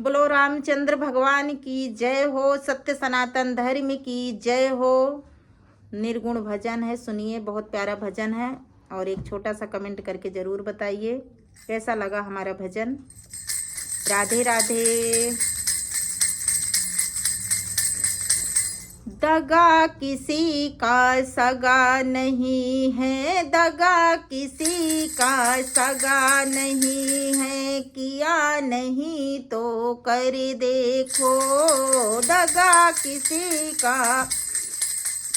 बोलो रामचंद्र भगवान की जय हो। सत्य सनातन धर्म की जय हो। निर्गुण भजन है, सुनिए, बहुत प्यारा भजन है। और एक छोटा सा कमेंट करके ज़रूर बताइए कैसा लगा हमारा भजन। राधे राधे। दगा किसी का सगा नहीं है, दगा किसी का सगा नहीं है, किया नहीं तो कर देखो। दगा किसी का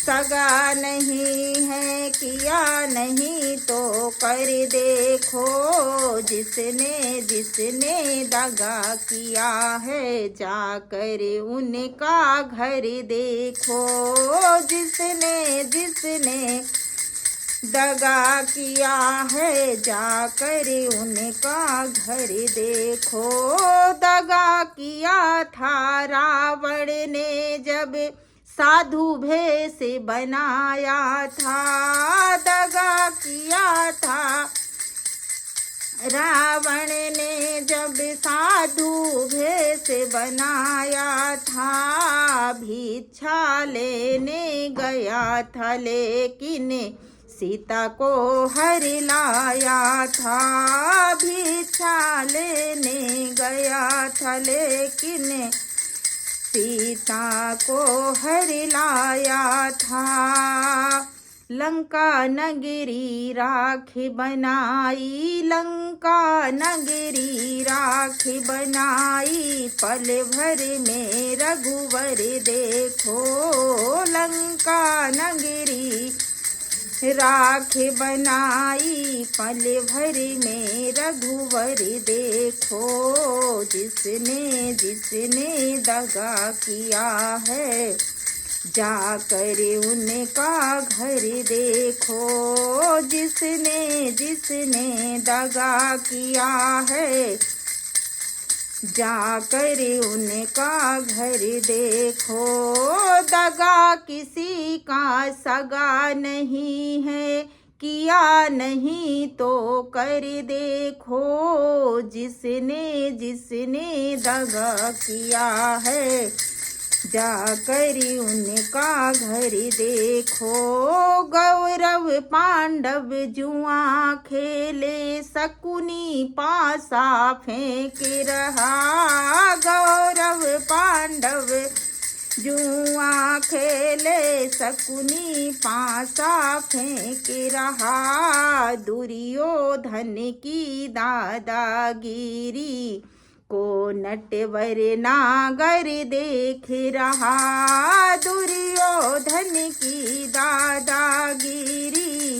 सगा नहीं है, किया नहीं तो कर देखो। जिसने जिसने दगा किया है, जाकर उनका घर देखो। जिसने जिसने दगा किया है, जाकर उनका घर देखो। दगा किया था रावण ने जब साधु भेष बनाया था। दगा किया था रावण ने जब साधु भेष बनाया था। भिक्षा लेने गया था लेकिन सीता को हर लाया था। भिक्षा लेने गया था लेकिन सीता को हर लाया था। लंका नगरी राख बनाई, लंका नगरी राख बनाई, पल भर में रघुवर देखो। लंका नगरी राख बनाई, पल भर में रघुवर देखो। जिसने जिसने दगा किया है, जाकर उनका घर देखो। जिसने जिसने दगा किया है, जाकर उनका घर देखो। दगा किसी का सगा नहीं है, किया नहीं तो कर देखो। जिसने जिसने दगा किया है, जाकर उनका घर देखो। गौरव पांडव जुआ खेले, शकुनी पासा फेंक रहा। गौरव पांडव जुआ खेले, शकुनी पासा फेंक रहा। दुर्योधन की दादागिरी को नटवर नागर देख रहा। दुर्योधन की दादागिरी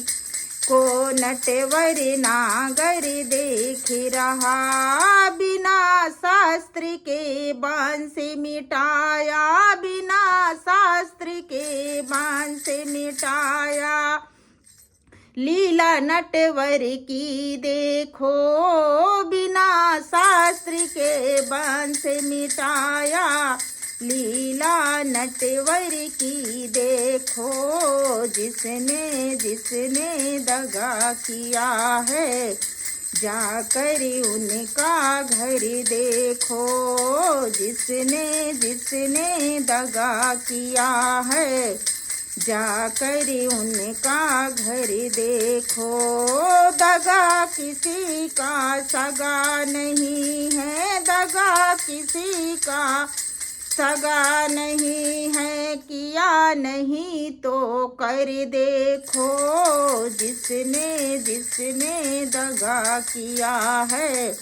को नटवर नागर देख रहा। बिना शास्त्र के बाण से मिटाया, बिना शास्त्र के बाण से मिटाया। लीला नटवर की देखो, बिना शास्त्र के बाण से मिटाया। लीला नटवर की देखो। जिसने जिसने दगा किया है, जाकर उनका घर देखो। जिसने जिसने दगा किया है, जाकर उनका घर देखो। दगा किसी का सगा नहीं है, दगा किसी का सगा नहीं है, किया नहीं तो कर देखो। जिसने जिसने दगा किया है,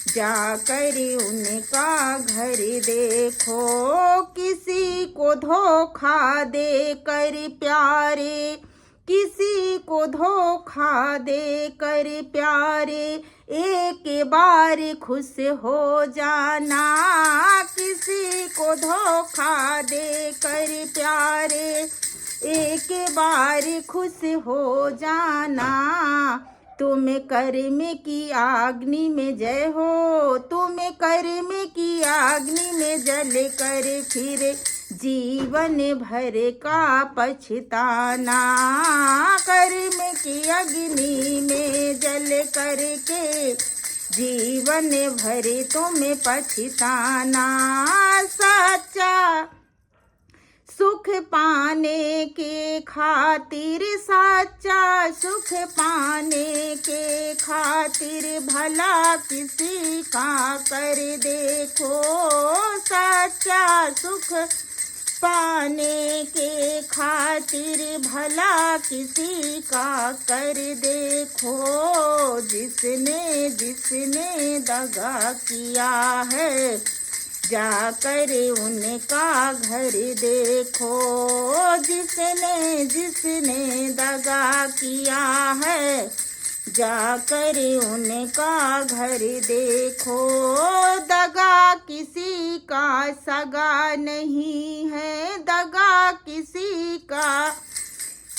जाकर उनका घर देखो। किसी को धोखा दे कर प्यारे, किसी को धोखा दे कर प्यारे, एक बार खुश हो जाना। किसी को धोखा दे कर प्यारे, एक बार खुश हो जाना। तुम कर्म की अग्नि में जय हो, तुम कर्म की अग्नि में जल कर फिर जीवन भर का पछताना। कर्म की अग्नि में जल करके जीवन भर तुम्हें पछताना। सच्चा सुख पाने के खातिर, सच्चा सुख पाने के खातिर भला किसी का कर देखो। सच्चा सुख पाने के खातिर भला किसी का कर देखो। जिसने जिसने दगा किया है जाकर उनका घर देखो। जिसने जिसने दगा किया है जाकर उनका घर देखो। दगा किसी का सगा नहीं है, दगा किसी का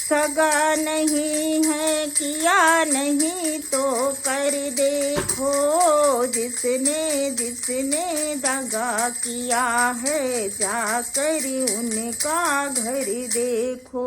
सगा नहीं है, किया नहीं तो कर देखो। जिसने जिसने दगा किया है जाकर उनका घर देखो।